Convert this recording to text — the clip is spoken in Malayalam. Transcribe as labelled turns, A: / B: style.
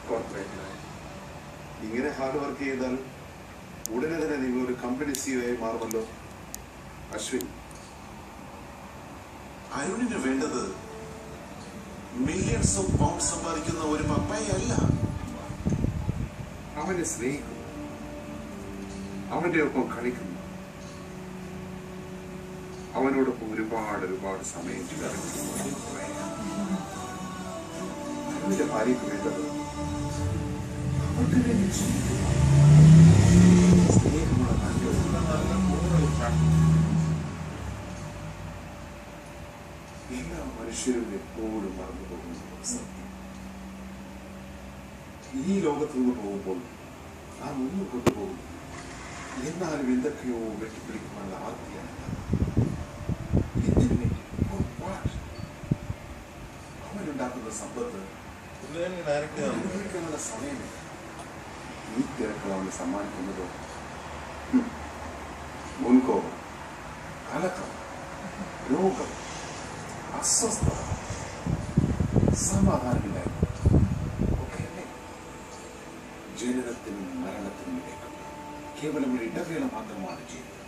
A: കോർപ്പറേറ്റിലായി. ഇങ്ങനെ ഹാർഡ് വർക്ക് ചെയ്താൽ ഉടനെ തന്നെ നിങ്ങളൊരു കമ്പനി സിഇഒ ആയി മാറുമല്ലോ. അശ്വിൻ,
B: അരുണിന് വേണ്ടത് മില്യൺസ് ഓഫ് പൗണ്ട് സമ്പാദിക്കുന്ന ഒരു പപ്പായല്ല.
A: അവനെ സ്നേഹിക്കുന്നു, അവന്റെ ഒപ്പം കളിക്കുന്നു, അവനോടൊപ്പം ഒരുപാട് സമയം ചിലവഴിക്കുന്നു. അരുണിന്റെ ഭാര്യയ്ക്ക് വേണ്ടത് സ്നേഹമുള്ള എല്ലാ മനുഷ്യരും എപ്പോഴും മറന്നു പോകുന്ന സത്യം. ഈ ലോകത്ത് നിന്ന് പോകുമ്പോൾ നാം ഒന്നും കൊണ്ടുപോകും. എന്നാലും എന്തൊക്കെയോ വെട്ടിപ്പിടിക്കുവാനുള്ള ആദ്യമാണ്. അവനുണ്ടാക്കുന്ന സമ്പത്ത് അനുഭവിക്കാനുള്ള സമയമില്ല. ഈ തിരക്ക് അവന് സമ്മാനിക്കുന്നതോ മുൻകോപം, കലക്കം, രോഗം, അസ്വസ്ഥത, സമാധാനമില്ലായ്മ ഒക്കെയല്ലേ ജനനത്തിനും മരണത്തിനും ഇടയ്ക്കുള്ള കേവലം ഒരു ഇടവേള മാത്രമാണ് ജീവിതം.